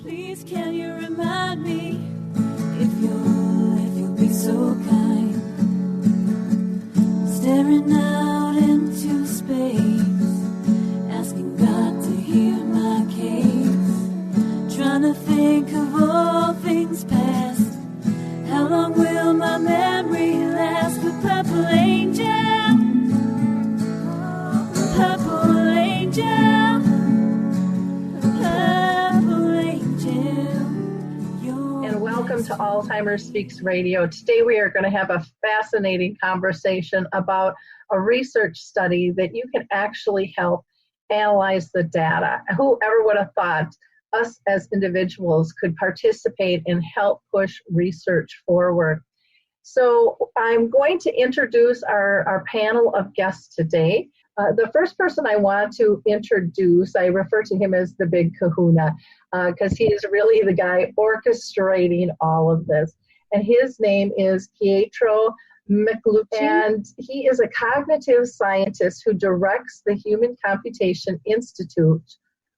Please can you remind me if you'll be so kind, staring out into space, asking God to hear my case, trying to think of all things past. How long will my memory last? The purple angel, purple angel, purple angel. And welcome to Alzheimer's Speaks Radio. Today we are going to have a fascinating conversation about a research study that you can actually help analyze the data. Whoever would have thought us as individuals could participate and help push research forward. So I'm going to introduce our panel of guests today. The first person I want to introduce, I refer to him as the big kahuna, because he is really the guy orchestrating all of this. And his name is Pietro Michelucci, and he is a cognitive scientist who directs the Human Computation Institute,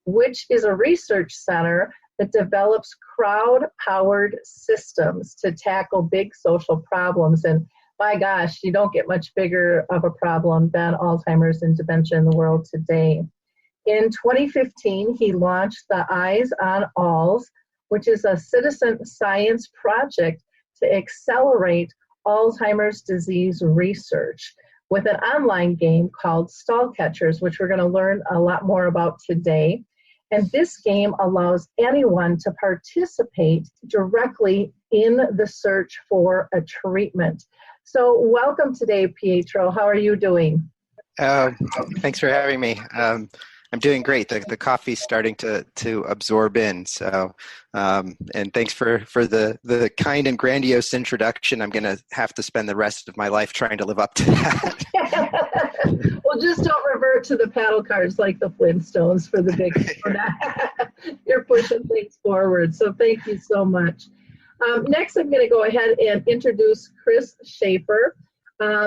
which is a research center that develops crowd-powered systems to tackle big social problems. And my gosh, you don't get much bigger of a problem than Alzheimer's and dementia in the world today. In 2015, he launched the EyesOnALZ, which is a citizen science project to accelerate Alzheimer's disease research with an online game called Stall Catchers, which we're going to learn a lot more about today. And this game allows anyone to participate directly in the search for a treatment. So welcome today, Pietro. How are you doing? Thanks for having me. I'm doing great. The coffee's starting to absorb in. So, and thanks for the kind and grandiose introduction. I'm going to have to spend the rest of my life trying to live up to that. Well, just don't revert to the paddle cards like the Flintstones for the big. You're pushing things forward. So thank you so much. Next, I'm going to go ahead and introduce Chris Schaffer.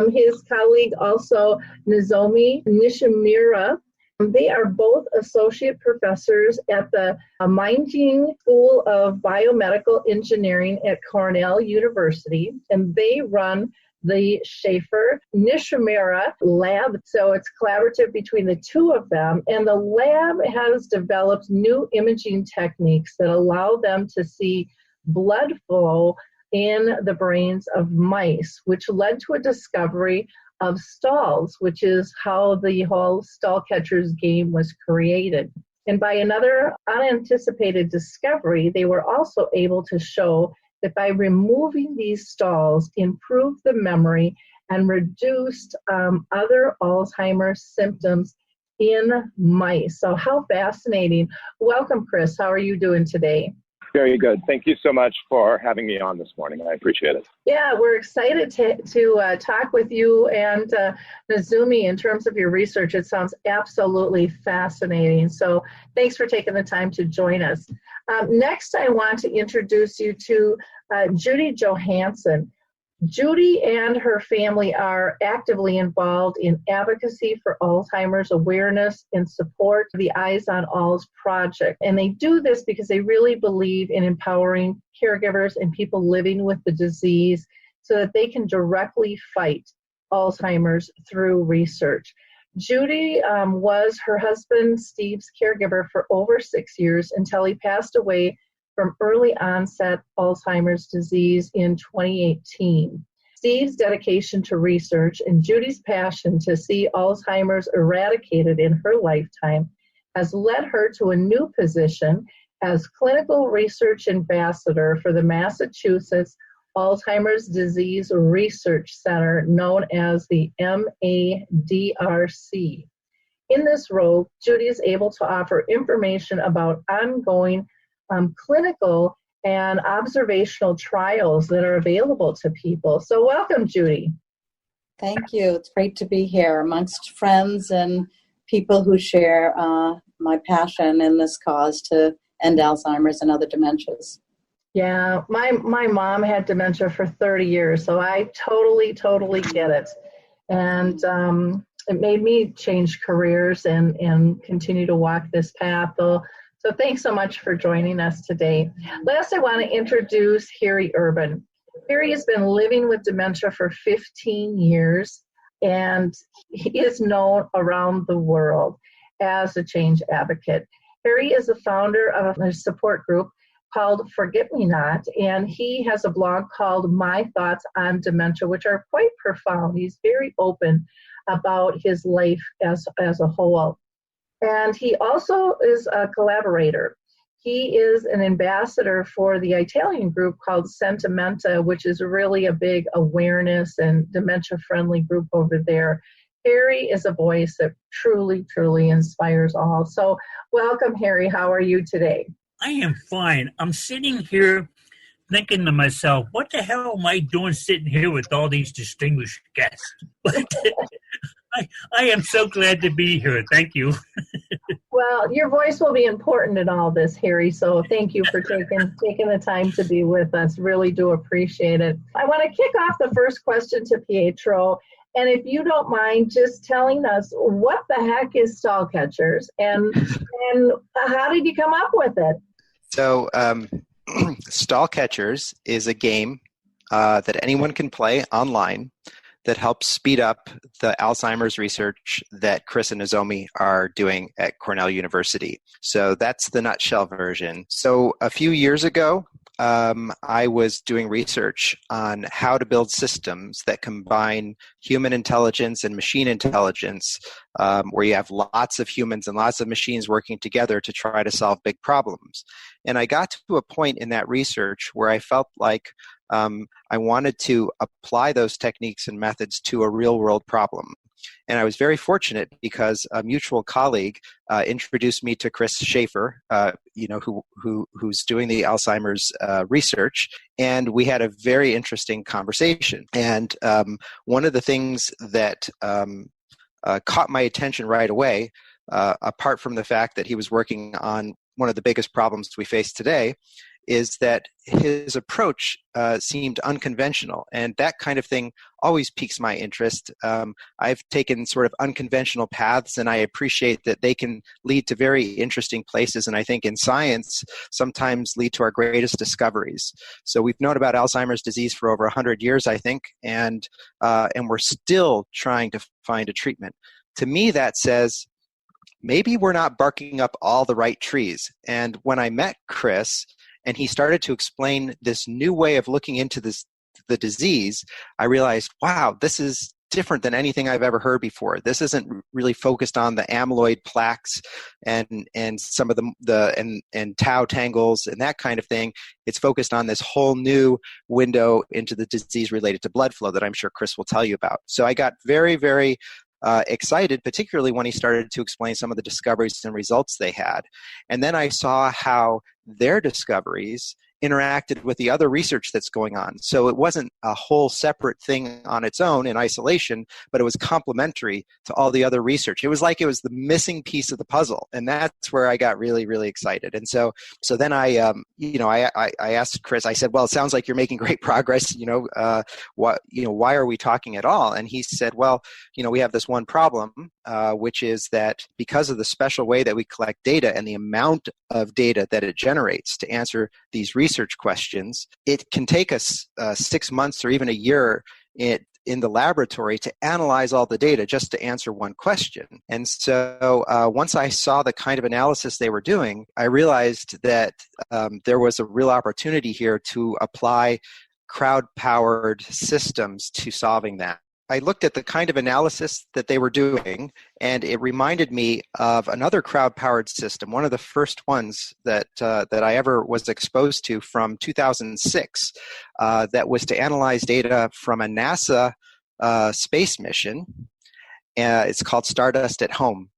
His colleague also, Nozomi Nishimura. They are both associate professors at the Meinig School of Biomedical Engineering at Cornell University, and they run the Schaffer-Nishimura Lab. So it's collaborative between the two of them, and the lab has developed new imaging techniques that allow them to see blood flow in the brains of mice, which led to a discovery of stalls, which is how the whole Stall Catchers game was created. And by another unanticipated discovery, they were also able to show that by removing these stalls, improved the memory and reduced other Alzheimer's symptoms in mice. So how fascinating. Welcome, Chris. How are you doing today? Very good. Thank you so much for having me on this morning. I appreciate it. Yeah, we're excited to talk with you and Nozomi in terms of your research. It sounds absolutely fascinating. So thanks for taking the time to join us. Next, I want to introduce you to Judy Johansson. Judy and her family are actively involved in advocacy for Alzheimer's awareness and support the EyesOnALZ project. And they do this because they really believe in empowering caregivers and people living with the disease so that they can directly fight Alzheimer's through research. Judy was her husband Steve's caregiver for over 6 years until he passed away from early onset Alzheimer's disease in 2018. Steve's dedication to research and Judy's passion to see Alzheimer's eradicated in her lifetime has led her to a new position as clinical research ambassador for the Massachusetts Alzheimer's Disease Research Center, known as the MADRC. In this role, Judy is able to offer information about ongoing clinical and observational trials that are available to people. So welcome, Judy. Thank you. It's great to be here amongst friends and people who share my passion in this cause to end Alzheimer's and other dementias. Yeah, my mom had dementia for 30 years, so I totally get it. And it made me change careers and continue to walk this path, though So thanks so much for joining us today. Last, I want to introduce Harry Urban. Harry has been living with dementia for 15 years, and he is known around the world as a change advocate. Harry is the founder of a support group called Forget Me Not, and he has a blog called My Thoughts on Dementia, which are quite profound. He's very open about his life as a whole. And he also is a collaborator. He is an ambassador for the Italian group called Sentimenta, which is really a big awareness and dementia-friendly group over there. Harry is a voice that truly, truly inspires all. So welcome, Harry. How are you today? I am fine. I'm sitting here thinking to myself, what the hell am I doing sitting here with all these distinguished guests? I am so glad to be here. Thank you. Well, your voice will be important in all this, Harry, so thank you for taking the time to be with us. Really do appreciate it. I want to kick off the first question to Pietro, and if you don't mind just telling us what the heck is stall catchers and how did you come up with it? So stall catchers is a game that anyone can play online that helps speed up the Alzheimer's research that Chris and Nozomi are doing at Cornell University. So that's the nutshell version. So a few years ago, I was doing research on how to build systems that combine human intelligence and machine intelligence, where you have lots of humans and lots of machines working together to try to solve big problems. And I got to a point in that research where I felt like I wanted to apply those techniques and methods to a real-world problem. And I was very fortunate because a mutual colleague introduced me to Chris Schaffer, who's doing the Alzheimer's research, and we had a very interesting conversation. And one of the things that caught my attention right away, apart from the fact that he was working on one of the biggest problems we face today, is that his approach seemed unconventional, and that kind of thing always piques my interest. I've taken sort of unconventional paths, and I appreciate that they can lead to very interesting places, and I think in science sometimes lead to our greatest discoveries. So we've known about Alzheimer's disease for over 100 years, I think, and we're still trying to find a treatment. To me, that says maybe we're not barking up all the right trees. And when I met Chris, and he started to explain this new way of looking into the disease, I realized, wow, this is different than anything I've ever heard before. This isn't really focused on the amyloid plaques and some of and tau tangles and that kind of thing. It's focused on this whole new window into the disease related to blood flow that I'm sure Chris will tell you about. So I got very, very excited, particularly when he started to explain some of the discoveries and results they had. And then I saw how their discoveries interacted with the other research that's going on. So it wasn't a whole separate thing on its own in isolation, but it was complementary to all the other research. It was like it was the missing piece of the puzzle, and that's where I got really, really excited. And so then I asked Chris. I said, "Well, it sounds like you're making great progress. Why are we talking at all?" And he said, "Well, we have this one problem, which is that because of the special way that we collect data and the amount of data that it generates to answer these research questions, it can take us 6 months or even a year in the laboratory to analyze all the data just to answer one question." And so once I saw the kind of analysis they were doing, I realized that there was a real opportunity here to apply crowd-powered systems to solving that. I looked at the kind of analysis that they were doing, and it reminded me of another crowd-powered system, one of the first ones that I ever was exposed to from 2006, that was to analyze data from a NASA space mission. It's called Stardust at Home.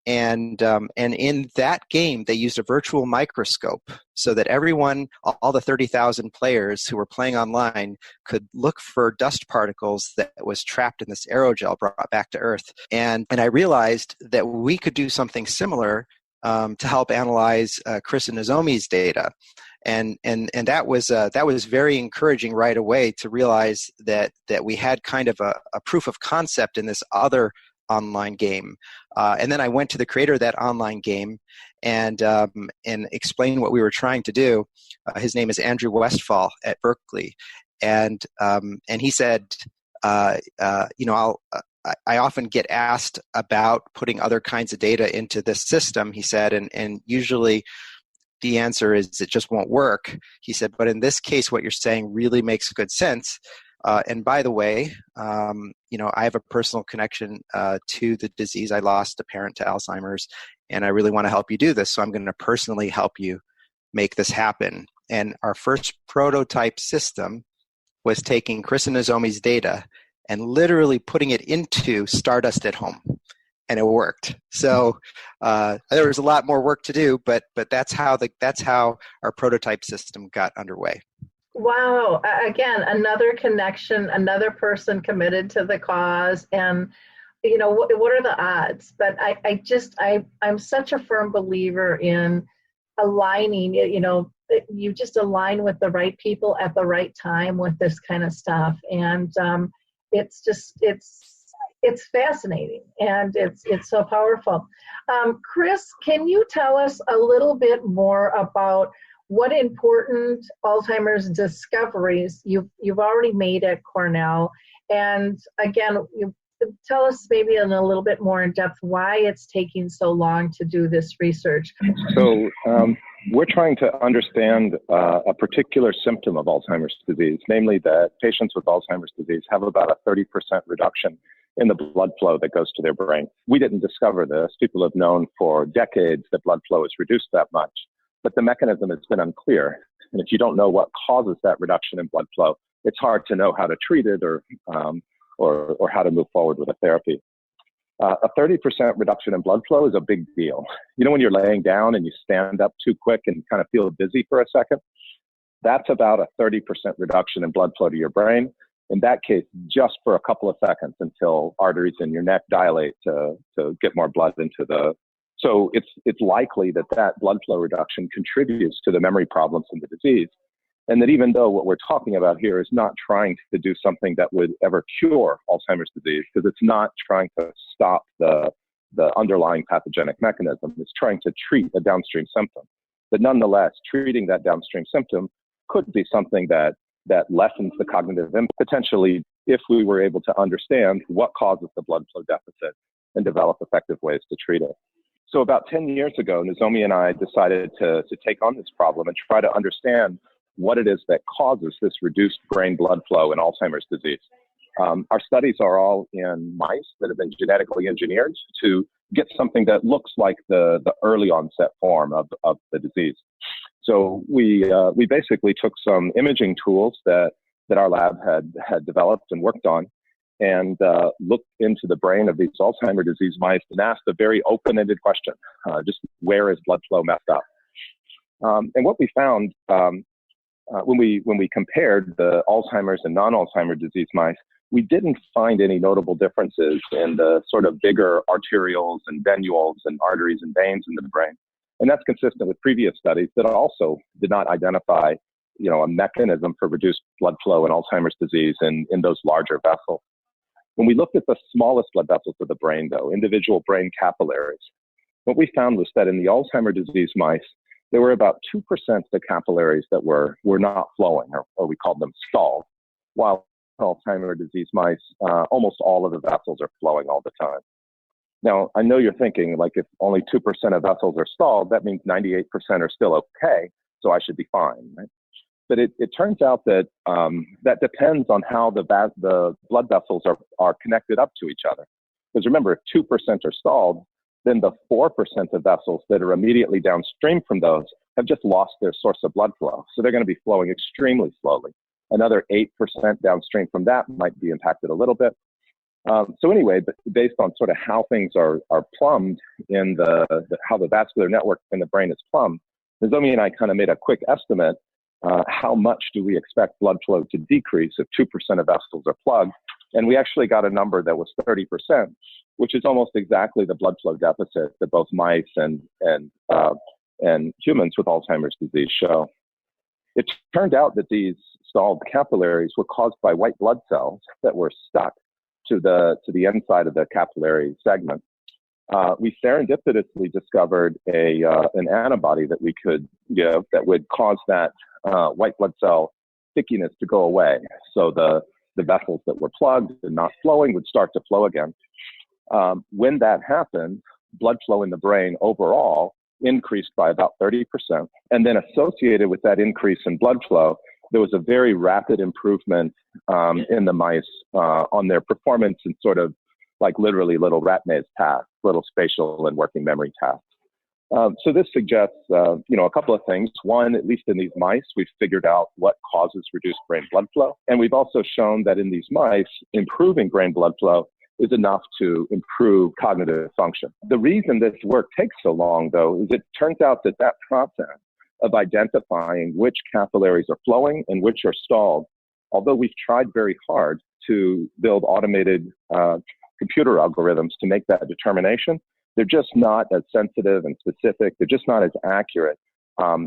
And in that game, they used a virtual microscope so that everyone, all the 30,000 players who were playing online, could look for dust particles that was trapped in this aerogel brought back to Earth. And I realized that we could do something similar to help analyze Chris and Nozomi's data. And that was very encouraging right away to realize that we had kind of a proof of concept in this other online game. And then I went to the creator of that online game and explained what we were trying to do. His name is Andrew Westphal at Berkeley. And he said, I often get asked about putting other kinds of data into this system, he said, and usually the answer is it just won't work. He said, but in this case, what you're saying really makes good sense. And by the way, I have a personal connection to the disease. I lost a parent to Alzheimer's, and I really want to help you do this. So I'm going to personally help you make this happen. And our first prototype system was taking Chris and Nozomi's data and literally putting it into Stardust at Home, and it worked. So there was a lot more work to do, but that's how our prototype system got underway. Wow! Again, another connection, another person committed to the cause, and what are the odds? But I'm such a firm believer in aligning. You just align with the right people at the right time with this kind of stuff, and it's fascinating, and it's so powerful. Chris, can you tell us a little bit more about what important Alzheimer's discoveries you've already made at Cornell? And again, you tell us maybe in a little bit more in depth why it's taking so long to do this research. So we're trying to understand a particular symptom of Alzheimer's disease, namely that patients with Alzheimer's disease have about a 30% reduction in the blood flow that goes to their brain. We didn't discover this. People have known for decades that blood flow is reduced that much, but the mechanism has been unclear. And if you don't know what causes that reduction in blood flow, it's hard to know how to treat it or how to move forward with a therapy. A 30% reduction in blood flow is a big deal. When you're laying down and you stand up too quick and kind of feel dizzy for a second, that's about a 30% reduction in blood flow to your brain. In that case, just for a couple of seconds until arteries in your neck dilate to get more blood into the. So it's likely that blood flow reduction contributes to the memory problems in the disease. And that even though what we're talking about here is not trying to do something that would ever cure Alzheimer's disease, because it's not trying to stop the underlying pathogenic mechanism, it's trying to treat a downstream symptom. But nonetheless, treating that downstream symptom could be something that lessens the cognitive impact, potentially, if we were able to understand what causes the blood flow deficit and develop effective ways to treat it. So about 10 years ago, Nozomi and I decided to take on this problem and try to understand what it is that causes this reduced brain blood flow in Alzheimer's disease. Our studies are all in mice that have been genetically engineered to get something that looks like the early onset form of the disease. So we basically took some imaging tools that our lab had developed and worked on, and looked into the brain of these Alzheimer's disease mice and asked a very open-ended question, just where is blood flow messed up? And what we found when we compared the Alzheimer's and non-Alzheimer's disease mice, we didn't find any notable differences in the sort of bigger arterioles and venules and arteries and veins in the brain. And that's consistent with previous studies that also did not identify, a mechanism for reduced blood flow in Alzheimer's disease in those larger vessels. When we looked at the smallest blood vessels of the brain, though, individual brain capillaries, what we found was that in the Alzheimer's disease mice, there were about 2% of the capillaries that were not flowing, or we called them stalled, while Alzheimer's disease mice, almost all of the vessels are flowing all the time. Now, I know you're thinking, like, if only 2% of vessels are stalled, that means 98% are still okay, so I should be fine, right? But it turns out that that depends on how the blood vessels are connected up to each other. Because remember, if 2% are stalled, then the 4% of vessels that are immediately downstream from those have just lost their source of blood flow. So they're going to be flowing extremely slowly. Another 8% downstream from that might be impacted a little bit. So anyway, but based on sort of how things are plumbed in how the vascular network in the brain is plumbed, Nozomi and I kind of made a quick estimate. How much do we expect blood flow to decrease if 2% of vessels are plugged? And we actually got a number that was 30%, which is almost exactly the blood flow deficit that both mice and humans with Alzheimer's disease show. It turned out that these stalled capillaries were caused by white blood cells that were stuck to the inside of the capillary segment, we serendipitously discovered an antibody that we could give that would cause that white blood cell stickiness to go away. So the vessels that were plugged and not flowing would start to flow again. When that happened, blood flow in the brain overall increased by about 30%. And then associated with that increase in blood flow, there was a very rapid improvement in the mice on their performance in sort of like literally little rat maze tasks, little spatial and working memory tasks. So this suggests, a couple of things. One, at least in these mice, we've figured out what causes reduced brain blood flow. And we've also shown that in these mice, improving brain blood flow is enough to improve cognitive function. The reason this work takes so long, though, is it turns out that process of identifying which capillaries are flowing and which are stalled, although we've tried very hard to build automated computer algorithms to make that determination, they're just not as sensitive and specific. They're just not as accurate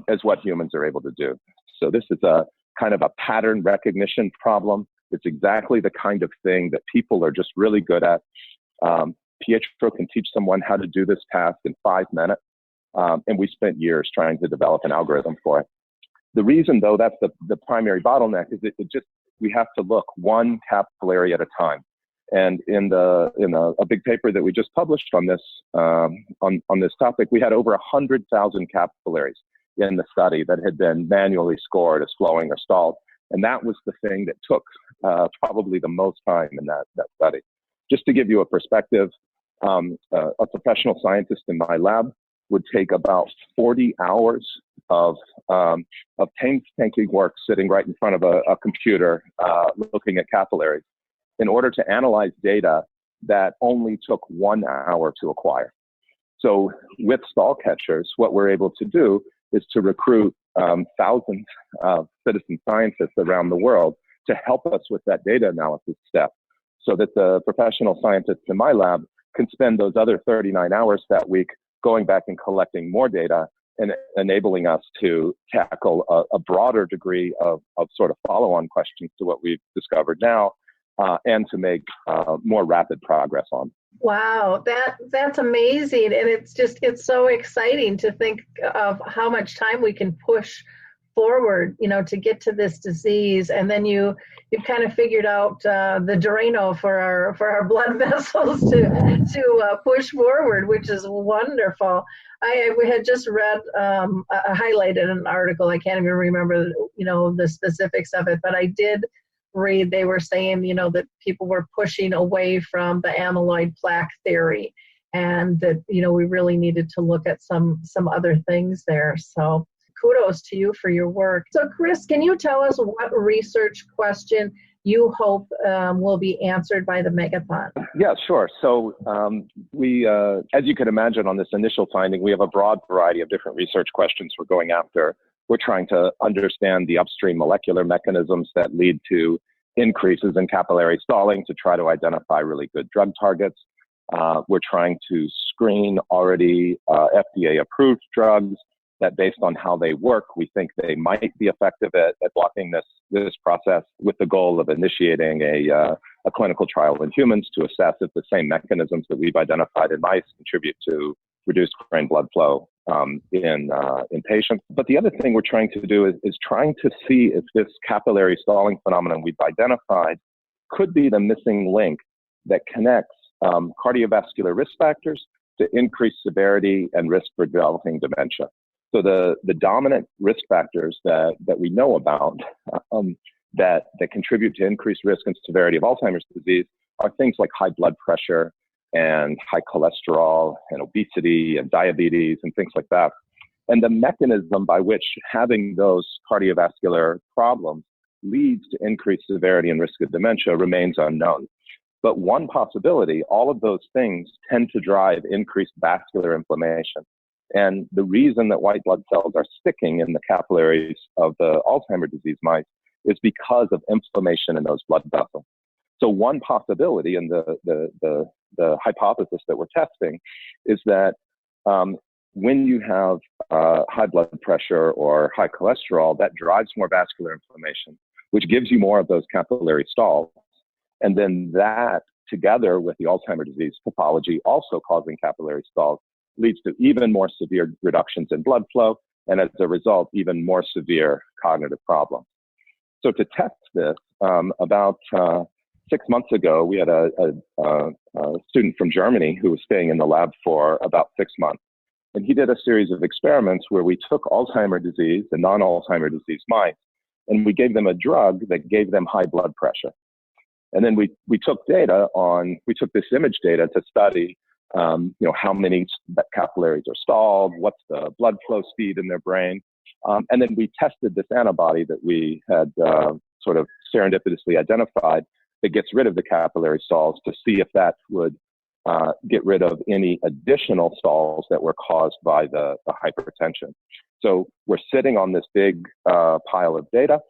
as what humans are able to do. So this is a kind of a pattern recognition problem. It's exactly the kind of thing that people are just really good at. Pietro can teach someone how to do this task in 5 minutes. And we spent years trying to develop an algorithm for it. The reason, though, that's the primary bottleneck is we have to look one capillary at a time. And in a big paper that we just published on this on this topic, we had over 100,000 capillaries in the study that had been manually scored as flowing or stalled, and that was the thing that took probably the most time in that study. Just to give you a perspective, a professional scientist in my lab would take about 40 hours of painstaking work sitting right in front of a computer looking at capillaries in order to analyze data that only took 1 hour to acquire. So with stall catchers, what we're able to do is to recruit thousands of citizen scientists around the world to help us with that data analysis step so that the professional scientists in my lab can spend those other 39 hours that week going back and collecting more data and enabling us to tackle a broader degree of sort of follow-on questions to what we've discovered now, and to make more rapid progress on. Wow, that's amazing. And it's so exciting to think of how much time we can push forward, to get to this disease. And then you've kind of figured out the Drano for our blood vessels to push forward, which is wonderful. We had just read, I highlighted an article. I can't even remember, the specifics of it, but I did read, they were saying, that people were pushing away from the amyloid plaque theory, and that, we really needed to look at some other things there. So kudos to you for your work. So Chris, can you tell us what research question you hope will be answered by the Megathon? Yeah, sure. So we, as you can imagine on this initial finding, we have a broad variety of different research questions we're going after. We're trying to understand the upstream molecular mechanisms that lead to increases in capillary stalling to try to identify really good drug targets. We're trying to screen already FDA-approved drugs that, based on how they work, we think they might be effective at blocking this process, with the goal of initiating a clinical trial in humans to assess if the same mechanisms that we've identified in mice contribute to reduced brain blood flow in patients. But the other thing we're trying to do is trying to see if this capillary stalling phenomenon we've identified could be the missing link that connects cardiovascular risk factors to increased severity and risk for developing dementia. So the dominant risk factors that we know about that contribute to increased risk and severity of Alzheimer's disease are things like high blood pressure and high cholesterol and obesity and diabetes and things like that. And the mechanism by which having those cardiovascular problems leads to increased severity and risk of dementia remains unknown. But one possibility, all of those things tend to drive increased vascular inflammation. And the reason that white blood cells are sticking in the capillaries of the Alzheimer's disease mice is because of inflammation in those blood vessels. So one possibility, and the hypothesis that we're testing, is that when you have high blood pressure or high cholesterol, that drives more vascular inflammation, which gives you more of those capillary stalls. And then that together with the Alzheimer's disease pathology also causing capillary stalls, leads to even more severe reductions in blood flow, and as a result, even more severe cognitive problems. So to test this, about 6 months ago, we had a student from Germany who was staying in the lab for about 6 months. And he did a series of experiments where we took Alzheimer's disease and non-Alzheimer's disease mice, and we gave them a drug that gave them high blood pressure. And then we took this image data to study, how many capillaries are stalled, what's the blood flow speed in their brain. And then we tested this antibody that we had sort of serendipitously identified that gets rid of the capillary stalls to see if that would get rid of any additional stalls that were caused by the hypertension. So we're sitting on this big pile of data.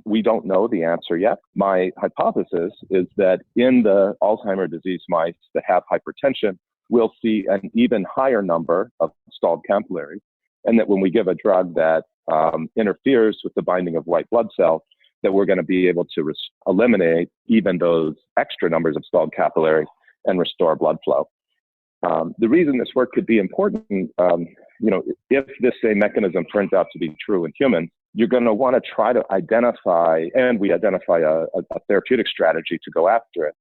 We don't know the answer yet. My hypothesis is that in the Alzheimer's disease mice that have hypertension, we'll see an even higher number of stalled capillaries, and that when we give a drug that interferes with the binding of white blood cells, that we're going to be able to eliminate even those extra numbers of stalled capillaries and restore blood flow. The reason this work could be important, if this same mechanism turns out to be true in humans, you're going to want to try to identify, and we identify a therapeutic strategy to go after it.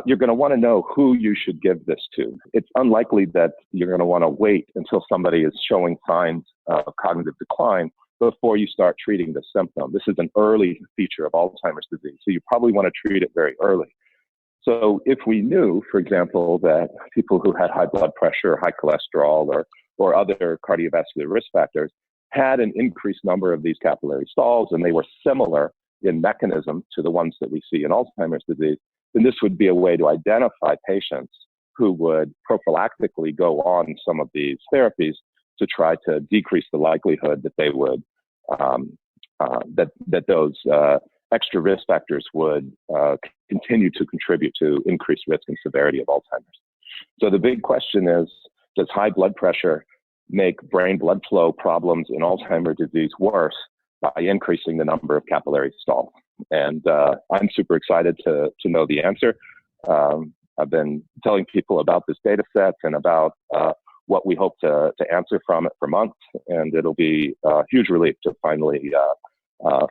You're going to want to know who you should give this to. It's unlikely that you're going to want to wait until somebody is showing signs of cognitive decline before you start treating the symptom. This is an early feature of Alzheimer's disease, so you probably want to treat it very early. So if we knew, for example, that people who had high blood pressure, high cholesterol, or other cardiovascular risk factors had an increased number of these capillary stalls, and they were similar in mechanism to the ones that we see in Alzheimer's disease, then this would be a way to identify patients who would prophylactically go on some of these therapies to try to decrease the likelihood that they would, that those extra risk factors would continue to contribute to increased risk and severity of Alzheimer's. So the big question is, does high blood pressure make brain blood flow problems in Alzheimer's disease worse by increasing the number of capillary stalls? And I'm super excited to know the answer. I've been telling people about this data set and about what we hope to answer from it for months, and it'll be a huge relief to finally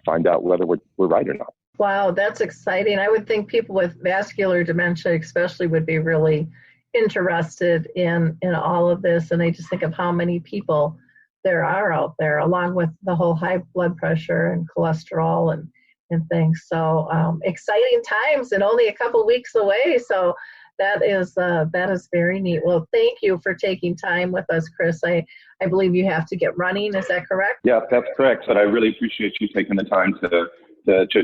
find out whether we're right or not. Wow, that's exciting. I would think people with vascular dementia especially would be really interested in all of this, and I just think of how many people there are out there, along with the whole high blood pressure and cholesterol and things. So exciting times and only a couple weeks away. So that is very neat. Well, thank you for taking time with us, Chris. I believe you have to get running. Is that correct? Yeah, that's correct. But I really appreciate you taking the time to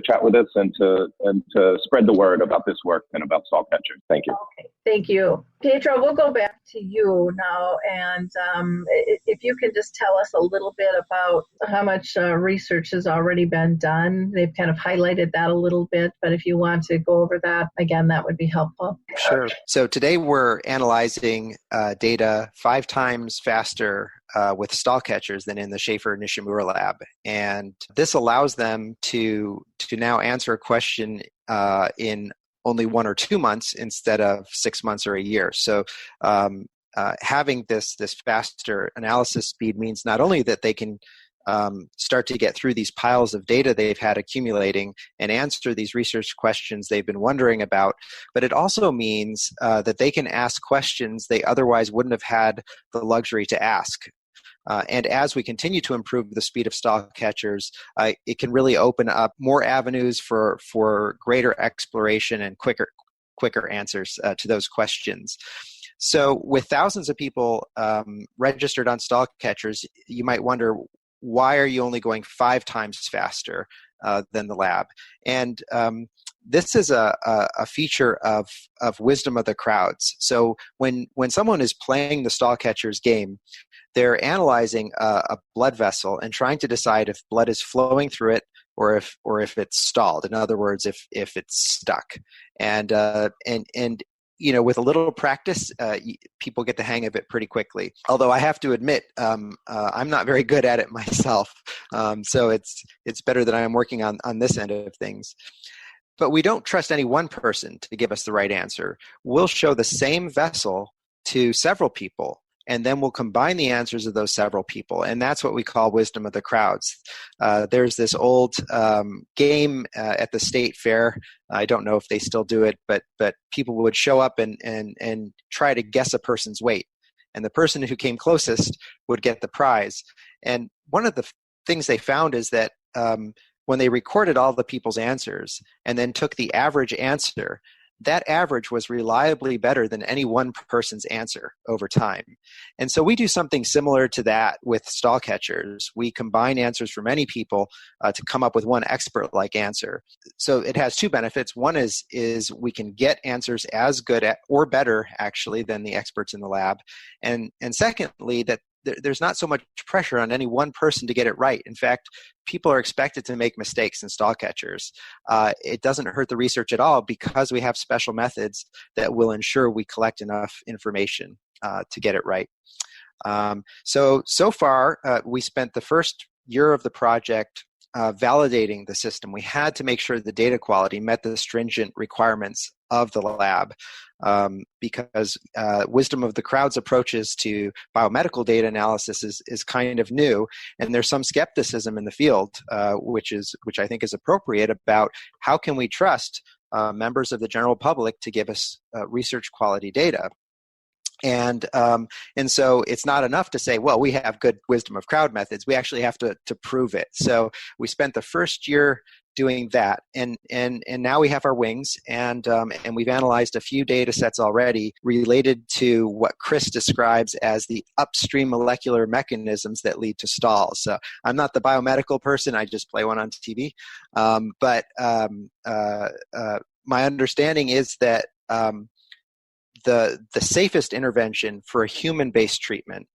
chat with us and to spread the word about this work and about stall catchers. Thank you. Okay, thank you. Pietro, we'll go back to you now, and if you can just tell us a little bit about how much research has already been done. They've kind of highlighted that a little bit, but if you want to go over that again, that would be helpful. Sure. So today we're analyzing data 5 times faster with stall catchers than in the Schaffer-Nishimura Lab. And this allows them to now answer a question in only 1 or 2 months instead of 6 months or a year. So having this faster analysis speed means not only that they can start to get through these piles of data they've had accumulating and answer these research questions they've been wondering about, but it also means that they can ask questions they otherwise wouldn't have had the luxury to ask. And as we continue to improve the speed of stall catchers, it can really open up more avenues for greater exploration and quicker answers to those questions. So with thousands of people registered on stall catchers, you might wonder, why are you only going 5 times faster than the lab? And this is a feature of wisdom of the crowds. So when someone is playing the stall catchers game, they're analyzing a blood vessel and trying to decide if blood is flowing through it or if it's stalled. In other words, if it's stuck. And with a little practice, people get the hang of it pretty quickly. Although I have to admit, I'm not very good at it myself. So it's better that I'm working on this end of things. But we don't trust any one person to give us the right answer. We'll show the same vessel to several people, and then we'll combine the answers of those several people. And that's what we call wisdom of the crowds. There's this old game at the state fair. I don't know if they still do it, but people would show up and try to guess a person's weight. And the person who came closest would get the prize. And one of the things they found is that when they recorded all the people's answers and then took the average answer, that average was reliably better than any one person's answer over time. And so we do something similar to that with stall catchers. We combine answers from many people to come up with one expert-like answer. So it has two benefits. One is we can get answers as good at, or better actually, than the experts in the lab. And secondly, that there's not so much pressure on any one person to get it right. In fact, people are expected to make mistakes in stall catchers. It doesn't hurt the research at all because we have special methods that will ensure we collect enough information to get it right. So far, we spent the first year of the project validating the system. We had to make sure the data quality met the stringent requirements of the lab because wisdom of the crowd's approaches to biomedical data analysis is kind of new, and there's some skepticism in the field, which I think is appropriate, about how can we trust members of the general public to give us research quality data. And so it's not enough to say, well, we have good wisdom of crowd methods. We actually have to prove it. So we spent the first year doing that, and now we have our wings, and we've analyzed a few data sets already related to what Chris describes as the upstream molecular mechanisms that lead to stalls. So I'm not the biomedical person; I just play one on TV. But my understanding is that the safest intervention for a human-based treatment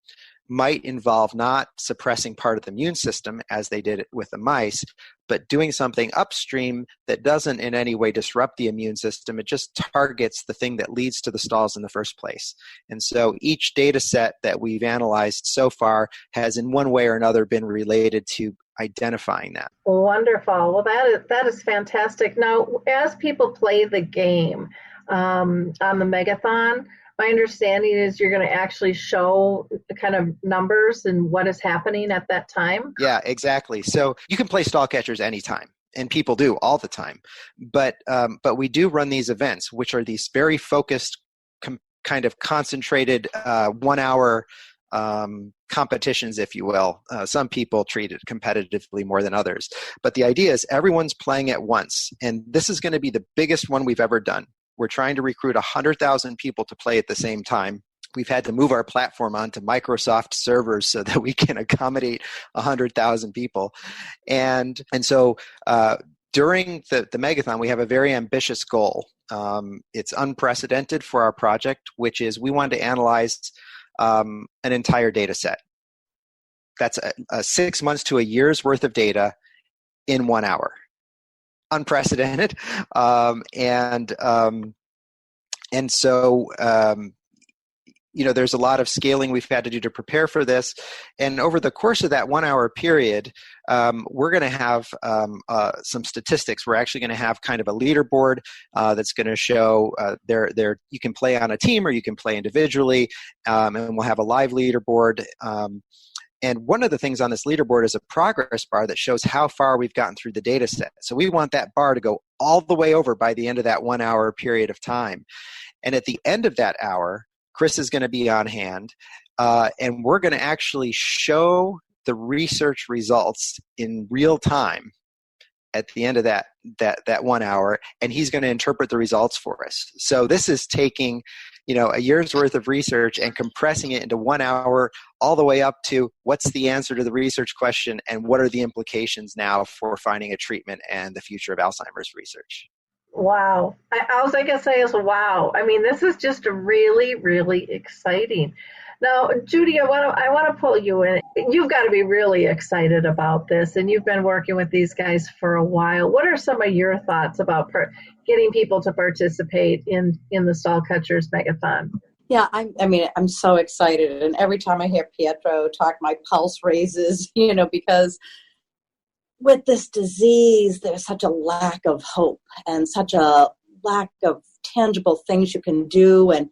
might involve not suppressing part of the immune system as they did it with the mice, but doing something upstream that doesn't in any way disrupt the immune system. It just targets the thing that leads to the stalls in the first place. And so each data set that we've analyzed so far has in one way or another been related to identifying that. Wonderful. Well, that is fantastic. Now, as people play the game on the Megathon, my understanding is you're going to actually show the kind of numbers and what is happening at that time. Yeah, exactly. So you can play stall catchers anytime, and people do all the time. But we do run these events, which are these very focused, kind of concentrated 1 hour competitions, if you will. Some people treat it competitively more than others. But the idea is everyone's playing at once. And this is going to be the biggest one we've ever done. We're trying to recruit 100,000 people to play at the same time. We've had to move our platform onto Microsoft servers so that we can accommodate 100,000 people. And so during the Megathon, we have a very ambitious goal. It's unprecedented for our project, which is we want to analyze an entire data set. That's a 6 months to a year's worth of data in 1 hour. Unprecedented. And so, there's a lot of scaling we've had to do to prepare for this. And over the course of that 1 hour period, we're going to have some statistics. We're actually going to have kind of a leaderboard that's going to show you can play on a team or you can play individually, and we'll have a live leaderboard. And one of the things on this leaderboard is a progress bar that shows how far we've gotten through the data set. So we want that bar to go all the way over by the end of that 1 hour period of time. And at the end of that hour, Chris is going to be on hand, and we're going to actually show the research results in real time at the end of that 1 hour, and he's going to interpret the results for us. So this is taking a year's worth of research and compressing it into 1 hour all the way up to what's the answer to the research question and what are the implications now for finding a treatment and the future of Alzheimer's research. Wow. All I can say is wow. I mean, this is just really, really exciting. Now, Judy, I want to pull you in. You've got to be really excited about this, and you've been working with these guys for a while. What are some of your thoughts about getting people to participate in the Stall Catchers Megathon? Yeah, I'm so excited, and every time I hear Pietro talk, my pulse raises, because with this disease, there's such a lack of hope and such a lack of tangible things you can do. And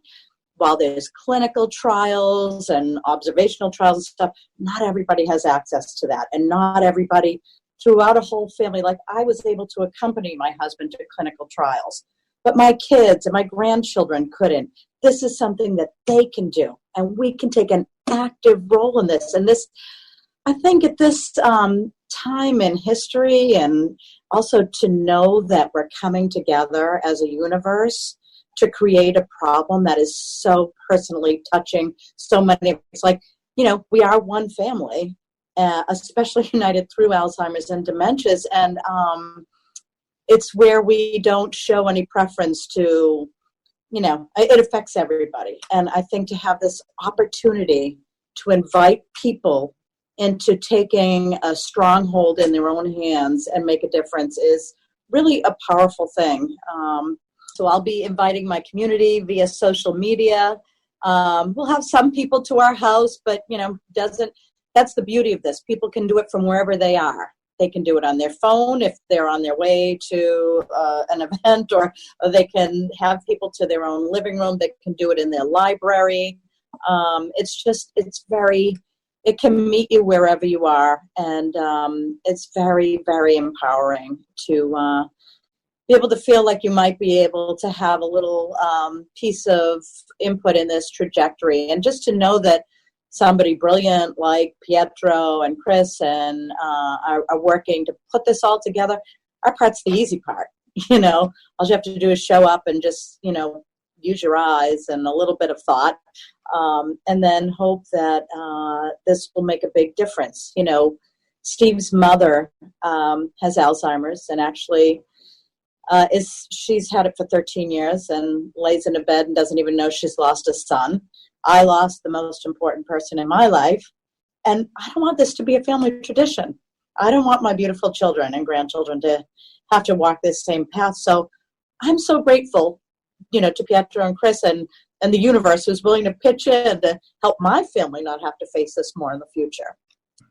while there's clinical trials and observational trials and stuff, not everybody has access to that. And not everybody throughout a whole family, like I was able to accompany my husband to clinical trials, but my kids and my grandchildren couldn't. This is something that they can do, and we can take an active role in this. And this, I think at this time in history, and also to know that we're coming together as a universe to create a problem that is so personally touching so many. It's like, we are one family, especially united through Alzheimer's and dementias. And it's where we don't show any preference to, it affects everybody. And I think to have this opportunity to invite people into taking a stronghold in their own hands and make a difference is really a powerful thing. So I'll be inviting my community via social media. We'll have some people to our house, but, that's the beauty of this. People can do it from wherever they are. They can do it on their phone if they're on their way to an event, or they can have people to their own living room. They can do it in their library. It can meet you wherever you are. And it's very, very empowering to be able to feel like you might be able to have a little piece of input in this trajectory. And just to know that somebody brilliant like Pietro and Chris and are working to put this all together. Our part's the easy part. All you have to do is show up and just, use your eyes and a little bit of thought, and then hope that this will make a big difference. Steve's mother has Alzheimer's, and actually she's had it for 13 years and lays in a bed and doesn't even know she's lost a son. I lost the most important person in my life, and I don't want this to be a family tradition. I don't want my beautiful children and grandchildren to have to walk this same path. So I'm so grateful, to Pietro and Chris and the universe who's willing to pitch in to help my family not have to face this more in the future.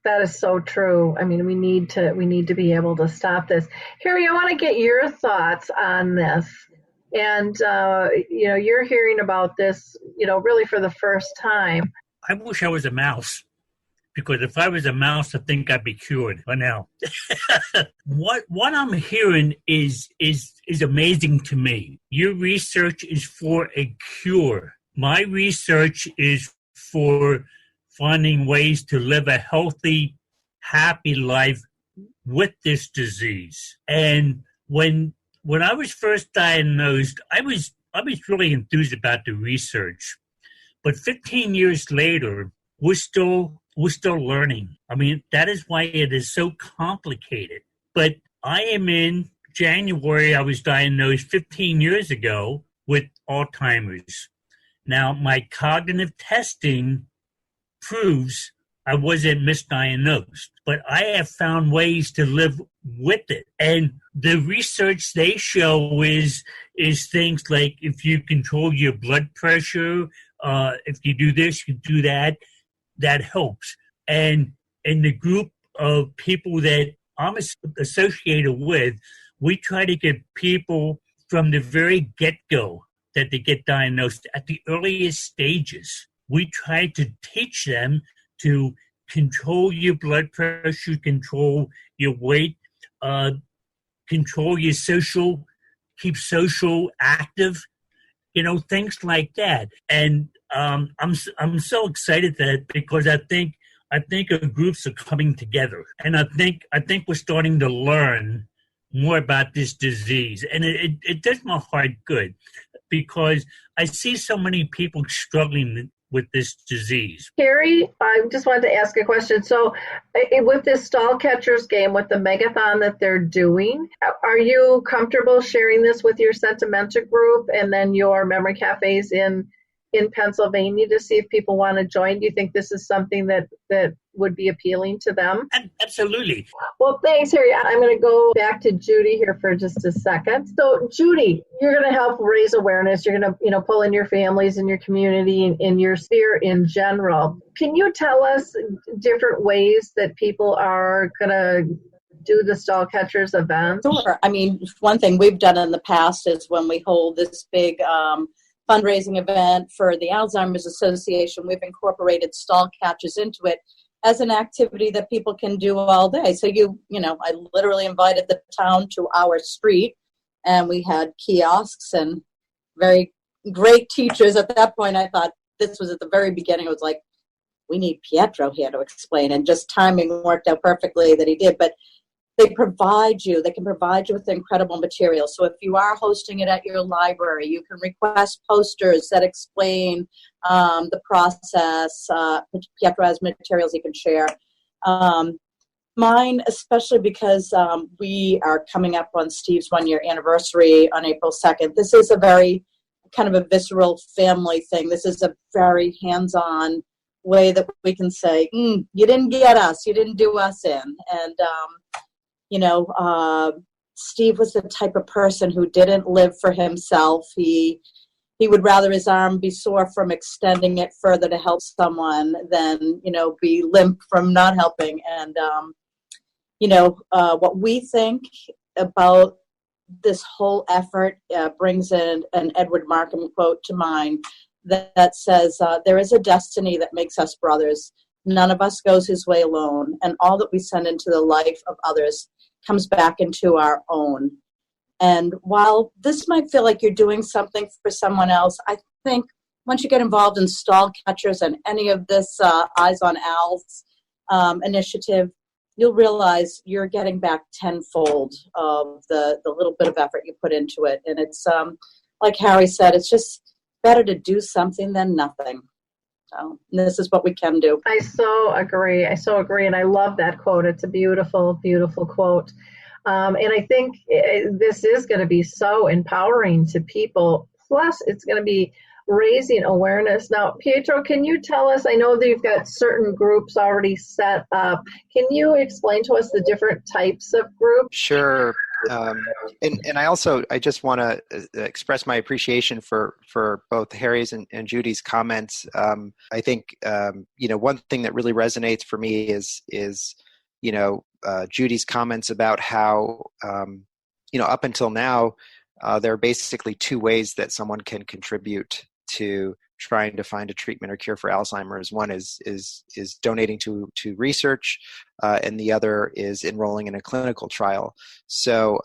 That is so true. I mean, we need to be able to stop this. Harry, I want to get your thoughts on this. And, you're hearing about this, really for the first time. I wish I was a mouse, because if I was a mouse, I think I'd be cured by now. What I'm hearing is amazing to me. Your research is for a cure. My research is for finding ways to live a healthy, happy life with this disease. And when I was first diagnosed, I was really enthused about the research. But 15 years later, we're still learning. I mean, that is why it is so complicated. But I am in January, I was diagnosed 15 years ago with Alzheimer's. Now, my cognitive testing proves I wasn't misdiagnosed, but I have found ways to live with it. And the research they show is things like if you control your blood pressure, if you do this, you do that, that helps. And in the group of people that I'm associated with, we try to get people from the very get-go that they get diagnosed at the earliest stages. We try to teach them to control your blood pressure, control your weight, control your social, keep social active, things like that. And I'm so excited that because I think our groups are coming together, and I think we're starting to learn more about this disease, and it does my heart good because I see so many people struggling with this disease. Carrie, I just wanted to ask a question. So with this stall catchers game, with the Megathon that they're doing, are you comfortable sharing this with your Sentimenta group and then your memory cafes in Pennsylvania to see if people want to join? Do you think this is something that would be appealing to them? Absolutely. Well, thanks, Harry. I'm going to go back to Judy here for just a second. So, Judy, you're going to help raise awareness. You're going to, pull in your families and your community and in your sphere in general. Can you tell us different ways that people are going to do the stall catchers events? Sure. I mean, one thing we've done in the past is when we hold this big fundraising event for the Alzheimer's Association, we've incorporated stall catchers into it as an activity that people can do all day. So I literally invited the town to our street, and we had kiosks and very great teachers. At that point, I thought, this was at the very beginning, it was like, we need Pietro here to explain, and just timing worked out perfectly that he did. But they can provide you with incredible material. So if you are hosting it at your library, you can request posters that explain the process. Pietro has materials he can share. Mine, especially because we are coming up on Steve's 1-year anniversary on April 2nd. This is a very kind of a visceral family thing. This is a very hands-on way that we can say, you didn't get us, you didn't do us in. And, Steve was the type of person who didn't live for himself. He would rather his arm be sore from extending it further to help someone than, be limp from not helping. And, what we think about this whole effort brings in an Edward Markham quote to mind that says, there is a destiny that makes us brothers. None of us goes his way alone, and all that we send into the life of others comes back into our own. And while this might feel like you're doing something for someone else, I think once you get involved in stall catchers and any of this EyesOnALZ initiative, you'll realize you're getting back tenfold of the little bit of effort you put into it. And it's, like Harry said, it's just better to do something than nothing. So this is what we can do. I so agree. And I love that quote. It's a beautiful, beautiful quote. And I think this is going to be so empowering to people. Plus, it's going to be raising awareness. Now, Pietro, can you tell us, I know that you've got certain groups already set up. Can you explain to us the different types of groups? Sure. And I just want to express my appreciation for both Harry's and Judy's comments. I think, one thing that really resonates for me is Judy's comments about how, up until now, there are basically two ways that someone can contribute to trying to find a treatment or cure for Alzheimer's. One is donating to research, and the other is enrolling in a clinical trial. So,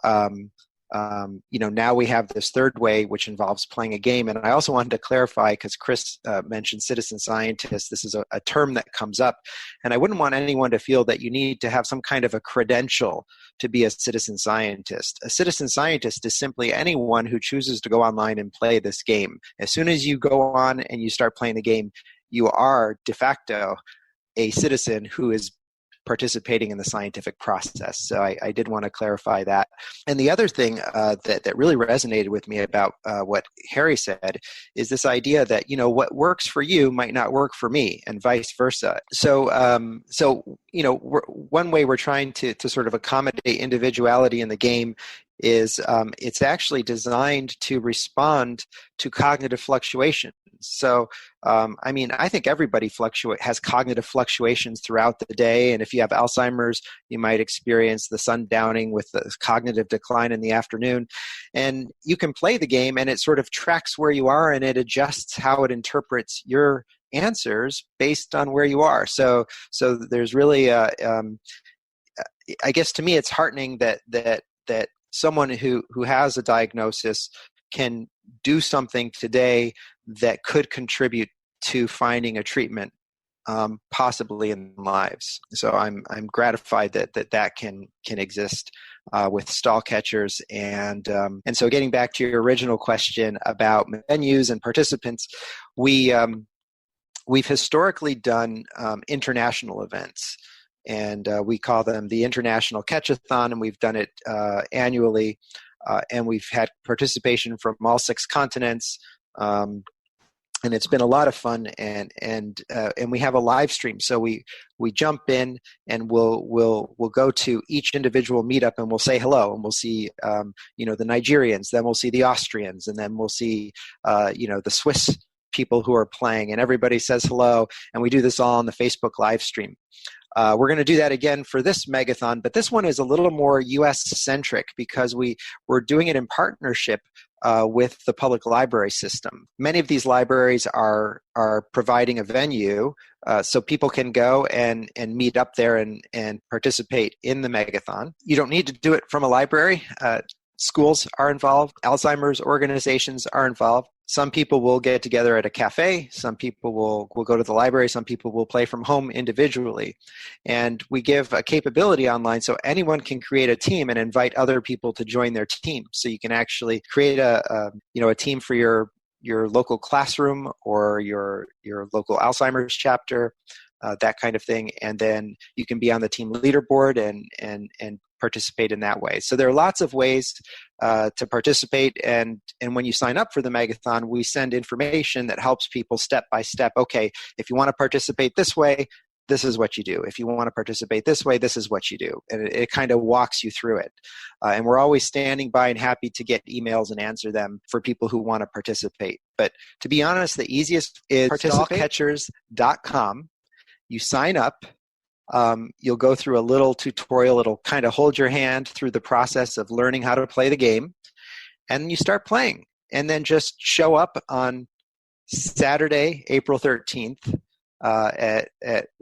now we have this third way, which involves playing a game. And I also wanted to clarify, because Chris mentioned citizen scientist. This is a term that comes up, and I wouldn't want anyone to feel that you need to have some kind of a credential to be a citizen scientist. A citizen scientist is simply anyone who chooses to go online and play this game. As soon as you go on and you start playing the game, you are de facto a citizen who is participating in the scientific process. So I did want to clarify that. And the other thing that really resonated with me about what Harry said is this idea that, what works for you might not work for me, and vice versa. So, one way we're trying to sort of accommodate individuality in the game is it's actually designed to respond to cognitive fluctuations. So, I think everybody has cognitive fluctuations throughout the day. And if you have Alzheimer's, you might experience the sundowning with the cognitive decline in the afternoon. And you can play the game, and it sort of tracks where you are, and it adjusts how it interprets your answers based on where you are. So there's really, I guess to me, it's heartening that someone who has a diagnosis can do something today that could contribute to finding a treatment, possibly in lives. So I'm gratified that can exist with stall catchers. And so getting back to your original question about venues and participants, we've historically done international events. And we call them the International Catchathon, and we've done it annually. And we've had participation from all 6 continents, and it's been a lot of fun. And we have a live stream, so we jump in and we'll go to each individual meetup, and we'll say hello, and we'll see the Nigerians, then we'll see the Austrians, and then we'll see the Swiss people who are playing, and everybody says hello, and we do this all on the Facebook live stream. We're going to do that again for this Megathon, but this one is a little more U.S.-centric because we're doing it in partnership with the public library system. Many of these libraries are providing a venue so people can go and meet up there and participate in the Megathon. You don't need to do it from a library. Schools are involved. Alzheimer's organizations are involved. Some people will get together at a cafe. Some people will go to the library. Some people will play from home individually. And we give a capability online so anyone can create a team and invite other people to join their team. So you can actually create a team for your local classroom or your local Alzheimer's chapter, that kind of thing. And then you can be on the team leaderboard and participate in that way. So there are lots of ways to participate, and when you sign up for the Megathon, we send information that helps people step by step. Okay, if you want to participate this way, this is what you do. If you want to participate this way, this is what you do. And it kind of walks you through it. And we're always standing by and happy to get emails and answer them for people who want to participate. But to be honest, the easiest is stalkcatchers.com. You sign up. You'll go through a little tutorial. It'll kind of hold your hand through the process of learning how to play the game. And you start playing. And then just show up on Saturday, April 13th at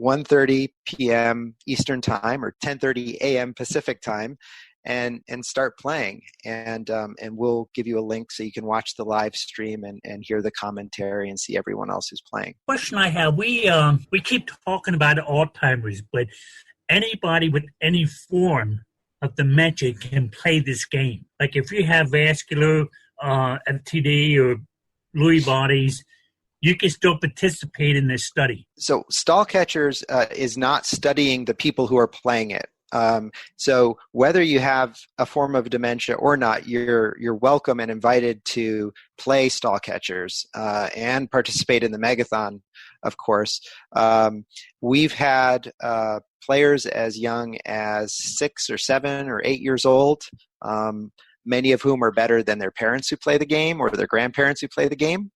1:30 p.m. Eastern Time or 10:30 a.m. Pacific Time and start playing. And we'll give you a link so you can watch the live stream and hear the commentary and see everyone else who's playing. Question I have, we keep talking about Alzheimer's, but anybody with any form of dementia can play this game. Like if you have vascular MTD or Lewy bodies, you can still participate in this study. So Stalkcatchers is not studying the people who are playing it. So whether you have a form of dementia or not, you're welcome and invited to play Stalkcatchers and participate in the Megathon, of course. We've had players as young as 6 or 7 or 8 years old, many of whom are better than their parents who play the game or their grandparents who play the game.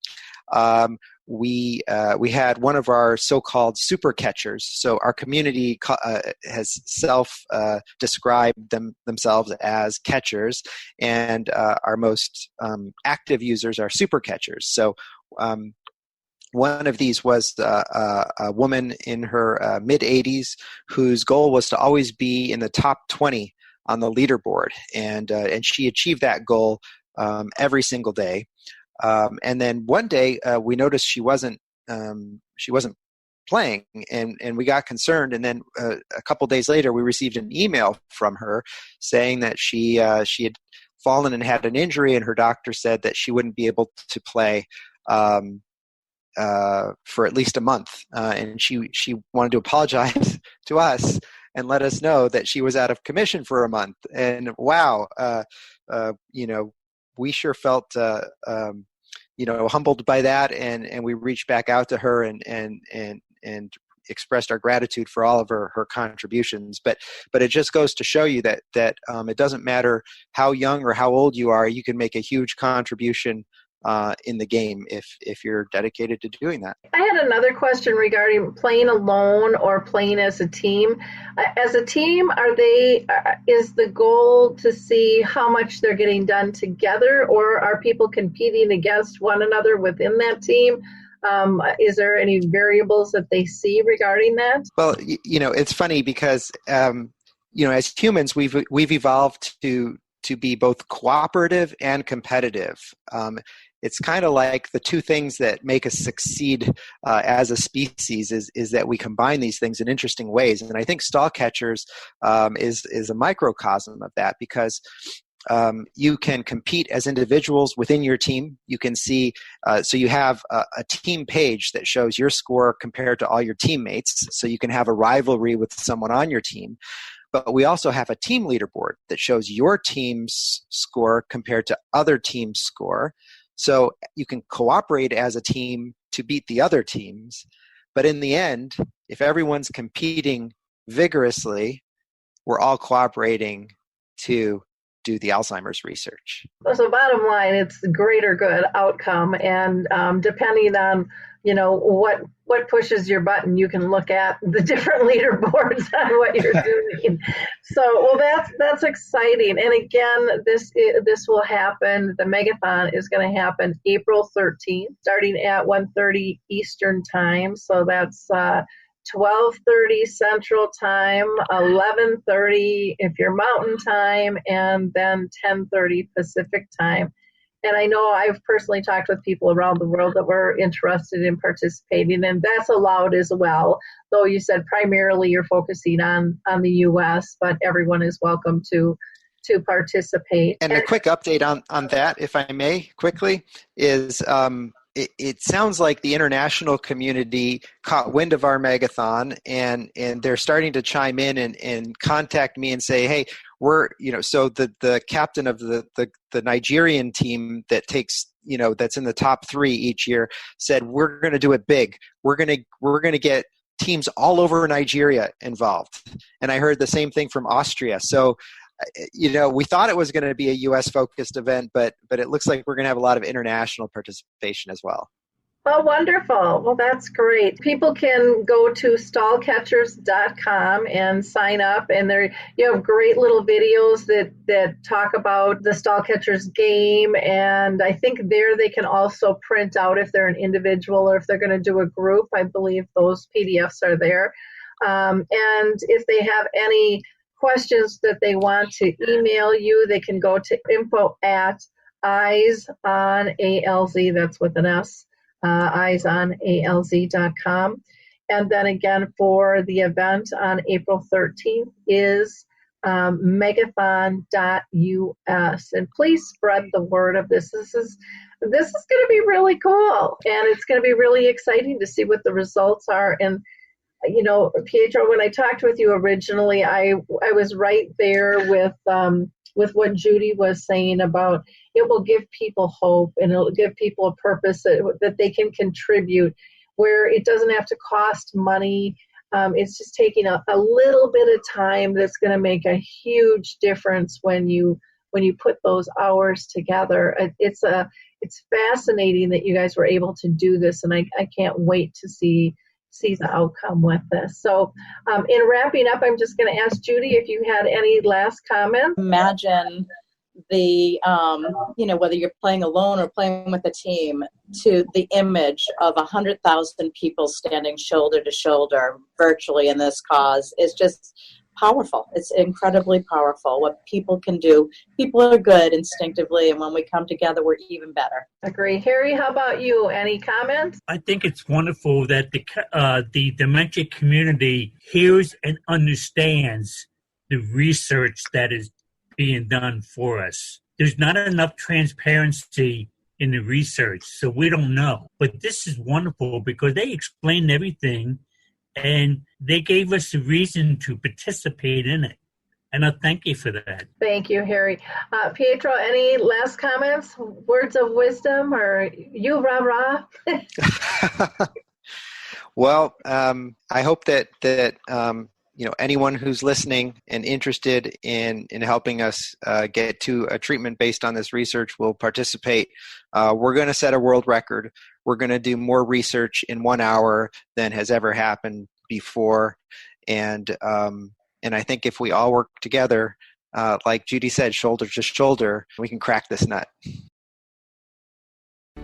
We had one of our so-called super catchers. So our community has self-described themselves as catchers, and our most active users are super catchers. So one of these was a woman in her mid-80s whose goal was to always be in the top 20 on the leaderboard, and she achieved that goal every single day. And then one day we noticed she wasn't playing, and we got concerned. And then a couple days later, we received an email from her saying that she had fallen and had an injury, and her doctor said that she wouldn't be able to play for at least a month. And she wanted to apologize to us and let us know that she was out of commission for a month. And wow, we sure felt humbled by that, and we reached back out to her and expressed our gratitude for all of her contributions. But it just goes to show you that it doesn't matter how young or how old you are, you can make a huge contribution in the game if you're dedicated to doing that. I had another question regarding playing alone or playing as a team. As a team, is the goal to see how much they're getting done together, or are people competing against one another within that team? Is there any variables that they see regarding that? Well, it's funny because as humans, we've evolved to be both cooperative and competitive. It's kind of like the two things that make us succeed as a species is that we combine these things in interesting ways. And I think Stalkcatchers is a microcosm of that, because you can compete as individuals within your team. You can see, so you have a team page that shows your score compared to all your teammates. So you can have a rivalry with someone on your team. But we also have a team leaderboard that shows your team's score compared to other teams' score. So you can cooperate as a team to beat the other teams. But in the end, if everyone's competing vigorously, we're all cooperating to do the Alzheimer's research. So bottom line, it's the greater good outcome. And depending on, what pushes your button, you can look at the different leaderboards on what you're doing. So, well, that's exciting. And again, this will happen. The Megathon is going to happen April 13th, starting at 1:30 Eastern time. So that's 12:30 Central Time, 11:30 if you're Mountain Time, and then 10:30 Pacific Time. And I know I've personally talked with people around the world that were interested in participating, and that's allowed as well. Though you said primarily you're focusing on the U.S., but everyone is welcome to participate. And a quick update on that, if I may, quickly, is it sounds like the international community caught wind of our Megathon, and they're starting to chime in and contact me and say, hey, we're, so the captain of the Nigerian team that takes, that's in the top 3 each year said, we're going to do it big. We're going to get teams all over Nigeria involved. And I heard the same thing from Austria. So, we thought it was going to be a U.S. focused event, but it looks like we're going to have a lot of international participation as well. Oh, wonderful. Well, that's great. People can go to stallcatchers.com and sign up, and there you have great little videos that talk about the stall catchers game, and I think there they can also print out if they're an individual or if they're going to do a group. I believe those PDFs are there. And if they have any questions that they want to email you, they can go to info@EyesOnALZ, that's with an S, EyesOnALZ.com. And then again, for the event on April 13th is Megathon.us. And please spread the word of this. This is going to be really cool, and it's going to be really exciting to see what the results are. And Pietro, when I talked with you originally, I was right there with what Judy was saying about it will give people hope and it will give people a purpose that they can contribute, where it doesn't have to cost money. It's just taking a little bit of time that's going to make a huge difference when you put those hours together. It's fascinating that you guys were able to do this, and I can't wait to see the outcome with this. So in wrapping up, I'm just going to ask Judy if you had any last comments. Imagine the, whether you're playing alone or playing with a team, to the image of 100,000 people standing shoulder to shoulder virtually in this cause is just powerful. It's incredibly powerful what people can do. People are good instinctively, and when we come together, we're even better. Agree. Harry, how about you? Any comments? I think it's wonderful that the dementia community hears and understands the research that is being done for us. There's not enough transparency in the research, so we don't know. But this is wonderful because they explained everything, and they gave us a reason to participate in it. And I thank you for that. Thank you, Harry. Pietro, any last comments, words of wisdom, or you rah-rah? Well, I hope that anyone who's listening and interested in helping us get to a treatment based on this research will participate. We're going to set a world record. We're going to do more research in 1 hour than has ever happened before. And I think if we all work together, like Judy said, shoulder to shoulder, we can crack this nut.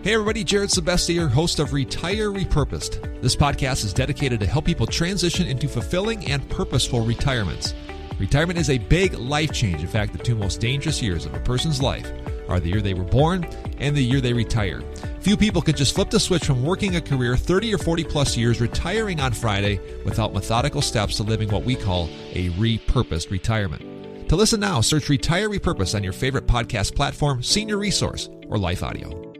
Hey everybody, Jared Sebestier, host of Retire Repurposed. This podcast is dedicated to help people transition into fulfilling and purposeful retirements. Retirement is a big life change. In fact, the 2 most dangerous years of a person's life are the year they were born and the year they retire. Few people could just flip the switch from working a career 30 or 40 plus years, retiring on Friday without methodical steps to living what we call a repurposed retirement. To listen now, search Retire Repurposed on your favorite podcast platform, Senior Resource, or Life Audio.